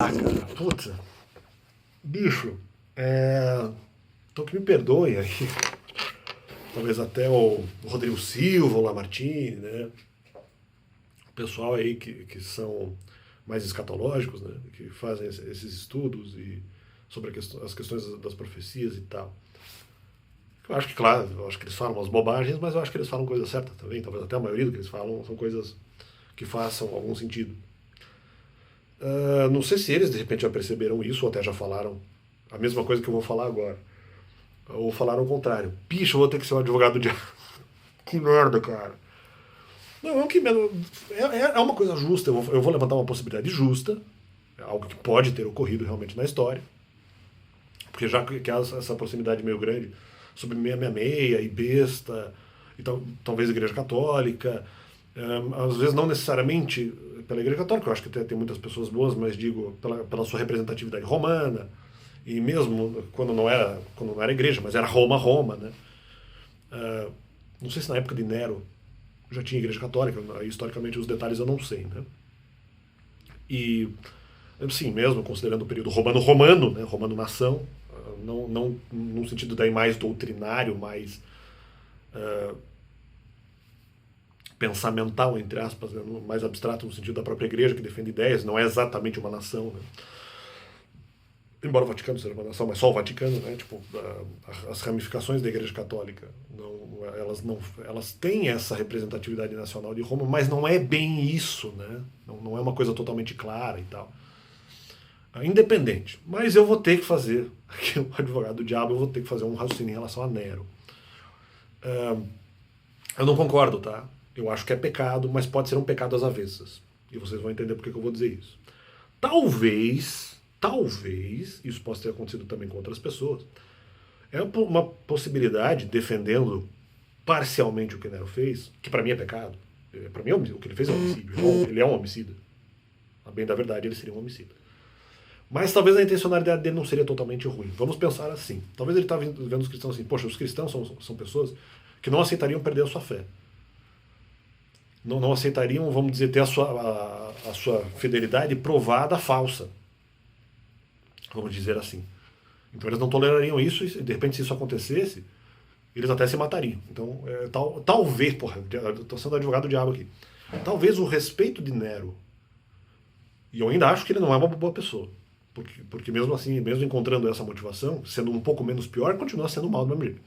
Ah, cara, puta, bicho, então que me perdoe aí, talvez até o Rodrigo Silva, o Lamartine, né? O pessoal aí que são mais escatológicos, né? Que fazem esses estudos e sobre as questões das profecias e tal. Eu acho que, claro, eu acho que eles falam umas bobagens, mas eu acho que eles falam coisa certa também. Talvez até a maioria do que eles falam são coisas que façam algum sentido. Não sei se eles de repente já perceberam isso ou até já falaram a mesma coisa que eu vou falar agora. Ou falaram o contrário. Picha, eu vou ter que ser um advogado de. Que merda, cara. Não, que merda. É uma coisa justa. Eu vou levantar uma possibilidade justa. É algo que pode ter ocorrido realmente na história. Porque já que há essa proximidade meio grande sobre meia e besta, e talvez a Igreja Católica, às vezes não necessariamente pela Igreja Católica, eu acho que até tem muitas pessoas boas, mas digo pela sua representatividade romana, e mesmo quando não era igreja, mas era Roma, né? Uh, não sei se na época de Nero já tinha igreja católica, historicamente os detalhes eu não sei, né? E, sim, mesmo considerando o período romano-romano, né? Romano-nação, não num sentido daí mais doutrinário, mais uh, pensamental, entre aspas, né? Mais abstrato no sentido da própria igreja que defende ideias, não é exatamente uma nação, né? Embora o Vaticano seja uma nação, mas só o Vaticano, né? Tipo, as ramificações da Igreja Católica, elas têm essa representatividade nacional de Roma, mas não é bem isso, né? Não é uma coisa totalmente clara e tal. Independente. Mas eu vou ter que fazer, aqui o advogado do diabo, eu vou ter que fazer um raciocínio em relação a Nero. Eu não concordo, tá? Eu acho que é pecado, mas pode ser um pecado às avessas. E vocês vão entender por que eu vou dizer isso. Talvez, isso possa ter acontecido também com outras pessoas, é uma possibilidade, defendendo parcialmente o que Nero fez, que para mim é pecado. Para mim, o que ele fez é um homicídio. Ele é um homicida. A bem da verdade, ele seria um homicida. Mas talvez a intencionalidade dele não seria totalmente ruim. Vamos pensar assim. Talvez ele estava vendo os cristãos assim, poxa, os cristãos são pessoas que não aceitariam perder a sua fé. Não aceitariam, vamos dizer, ter a sua fidelidade provada falsa. Vamos dizer assim. Então eles não tolerariam isso e de repente se isso acontecesse, eles até se matariam. Então, talvez, porra, eu tô sendo advogado do diabo aqui. Talvez o respeito de Nero, e eu ainda acho que ele não é uma boa pessoa, porque mesmo assim, mesmo encontrando essa motivação, sendo um pouco menos pior, continua sendo mal do mesmo jeito.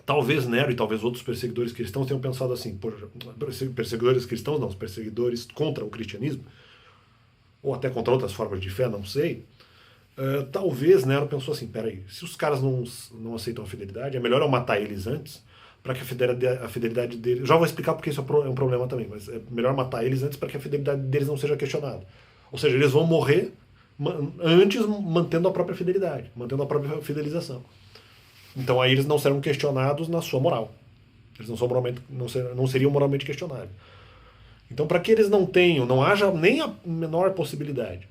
Talvez Nero e talvez outros perseguidores cristãos tenham pensado assim, perseguidores cristãos não, os perseguidores contra o cristianismo, ou até contra outras formas de fé, não sei. Talvez Nero pensou assim, peraí, se os caras não aceitam a fidelidade, é melhor eu matar eles antes, para que a fidelidade deles... Já vou explicar porque isso é um problema também, mas é melhor matar eles antes para que a fidelidade deles não seja questionada. Ou seja, eles vão morrer antes mantendo a própria fidelidade, mantendo a própria fidelização. Então aí eles não serão questionados na sua moral. Eles não seriam moralmente questionáveis. Então, para que eles não haja nem a menor possibilidade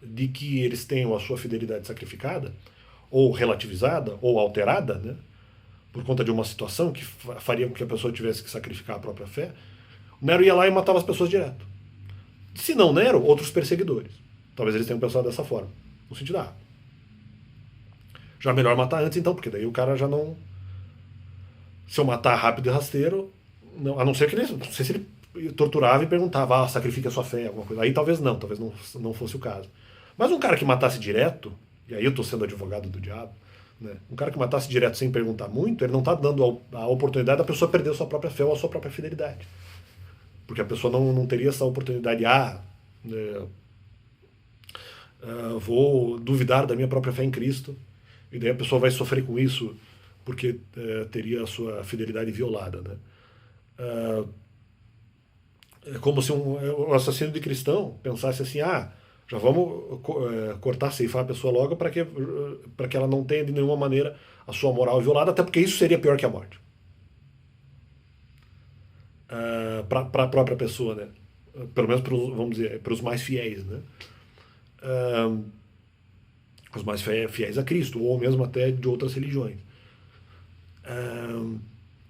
de que eles tenham a sua fidelidade sacrificada, ou relativizada, ou alterada, né, por conta de uma situação que faria com que a pessoa tivesse que sacrificar a própria fé, Nero ia lá e matava as pessoas direto. Se não Nero, outros perseguidores. Talvez eles tenham pensado dessa forma. No sentido, já é melhor matar antes então, porque daí o cara já não... Se eu matar rápido e rasteiro, a não ser que ele... Não sei se ele torturava e perguntava, sacrifica a sua fé, alguma coisa. Aí talvez não fosse o caso. Mas um cara que matasse direto, e aí eu estou sendo advogado do diabo, né? Um cara que matasse direto sem perguntar muito, ele não está dando a oportunidade da pessoa perder a sua própria fé ou a sua própria fidelidade. Porque a pessoa não teria essa oportunidade, vou duvidar da minha própria fé em Cristo, e daí a pessoa vai sofrer com isso porque teria a sua fidelidade violada, né? É como se um assassino de cristão pensasse assim, já vamos cortar, ceifar a pessoa logo para que ela não tenha de nenhuma maneira a sua moral violada, até porque isso seria pior que a morte. Para a própria pessoa, né? Pelo menos, vamos dizer, para os mais fiéis, né? Os mais fiéis a Cristo, ou mesmo até de outras religiões.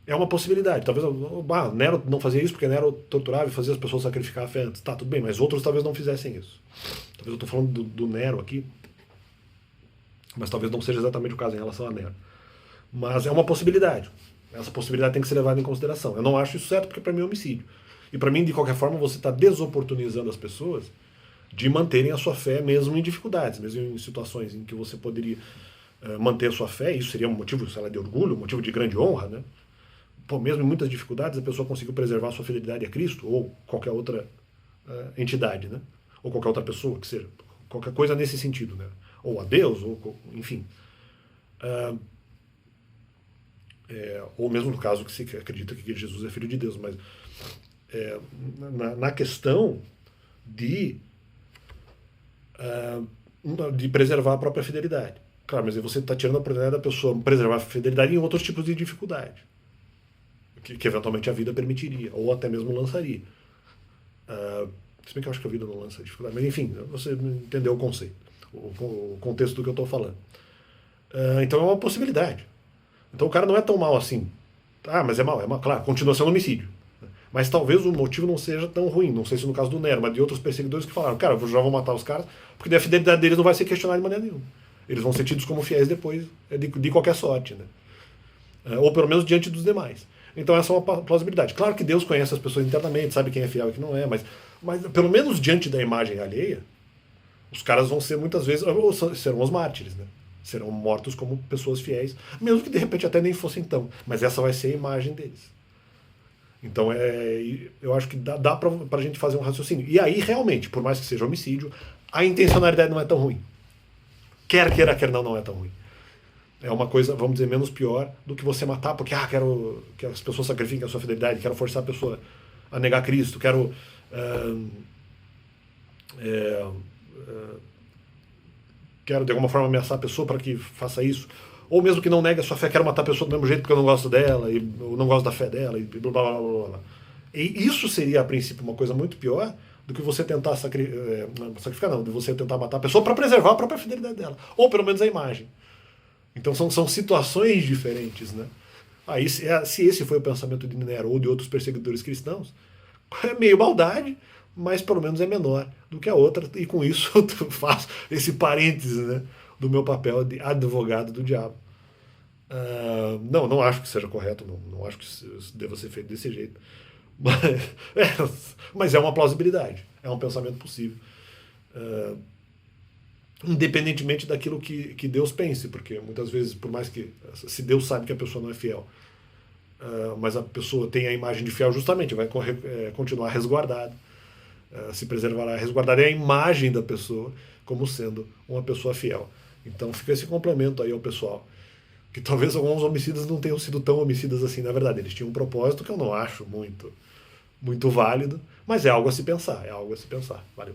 É uma possibilidade. Talvez Nero não fazia isso porque Nero torturava e fazia as pessoas sacrificar a fé antes. Tá, tudo bem, mas outros talvez não fizessem isso. Talvez eu estou falando do Nero aqui, mas talvez não seja exatamente o caso em relação a Nero. Mas é uma possibilidade. Essa possibilidade tem que ser levada em consideração. Eu não acho isso certo porque para mim é homicídio. E para mim, de qualquer forma, você está desoportunizando as pessoas de manterem a sua fé mesmo em dificuldades, mesmo em situações em que você poderia manter a sua fé. Isso seria um motivo, sei lá, de orgulho, um motivo de grande honra, né? Pô, mesmo em muitas dificuldades, a pessoa conseguiu preservar a sua fidelidade a Cristo ou qualquer outra entidade, né? Ou qualquer outra pessoa, que seja. Qualquer coisa nesse sentido, né? Ou a Deus, ou enfim. Ou mesmo no caso que se acredita que Jesus é filho de Deus, mas na questão de preservar a própria fidelidade. Claro, mas aí você está tirando a oportunidade da pessoa preservar a fidelidade em outros tipos de dificuldade, que eventualmente a vida permitiria, ou até mesmo lançaria. Se bem que eu acho que a vida não lança dificuldade, mas enfim, você entendeu o conceito, o contexto do que eu estou falando. Então é uma possibilidade. Então o cara não é tão mal assim. Mas é mal, claro, continua sendo homicídio. Mas talvez o motivo não seja tão ruim, não sei se no caso do Nero, mas de outros perseguidores que falaram, cara, eu já vou matar os caras, porque daí a fidelidade deles não vai ser questionada de maneira nenhuma. Eles vão ser tidos como fiéis depois, de qualquer sorte, né? Ou pelo menos diante dos demais. Então essa é uma plausibilidade. Claro que Deus conhece as pessoas internamente, sabe quem é fiel e quem não é, mas pelo menos diante da imagem alheia, os caras vão ser muitas vezes, ou serão os mártires, né? Serão mortos como pessoas fiéis, mesmo que de repente até nem fossem tão, mas essa vai ser a imagem deles. Então eu acho que dá pra gente fazer um raciocínio. E aí realmente, por mais que seja homicídio, a intencionalidade não é tão ruim. Quer queira, quer não é tão ruim. É uma coisa, vamos dizer, menos pior do que você matar porque quero que as pessoas sacrifiquem a sua fidelidade, quero forçar a pessoa a negar Cristo, quero quero de alguma forma ameaçar a pessoa para que faça isso, ou mesmo que não negue a sua fé, quero matar a pessoa do mesmo jeito porque eu não gosto dela, e eu não gosto da fé dela, e blá blá blá blá blá. E isso seria, a princípio, uma coisa muito pior do que você tentar sacrificar, não, de você tentar matar a pessoa para preservar a própria fidelidade dela, ou pelo menos a imagem. Então são situações diferentes, né? Aí, se esse foi o pensamento de Nero ou de outros perseguidores cristãos, é meio maldade, mas pelo menos é menor do que a outra, e com isso eu faço esse parêntese, né, do meu papel de advogado do diabo. Não acho que seja correto, não acho que isso deva ser feito desse jeito, mas é uma plausibilidade, é um pensamento possível, independentemente daquilo que Deus pense, porque muitas vezes, por mais que, se Deus sabe que a pessoa não é fiel, mas a pessoa tem a imagem de fiel, justamente vai continuar resguardada, se preservará, resguardará a imagem da pessoa como sendo uma pessoa fiel. Então fica esse complemento aí ao pessoal, que talvez alguns homicidas não tenham sido tão homicidas assim, na verdade, eles tinham um propósito que eu não acho muito válido, mas é algo a se pensar, Valeu.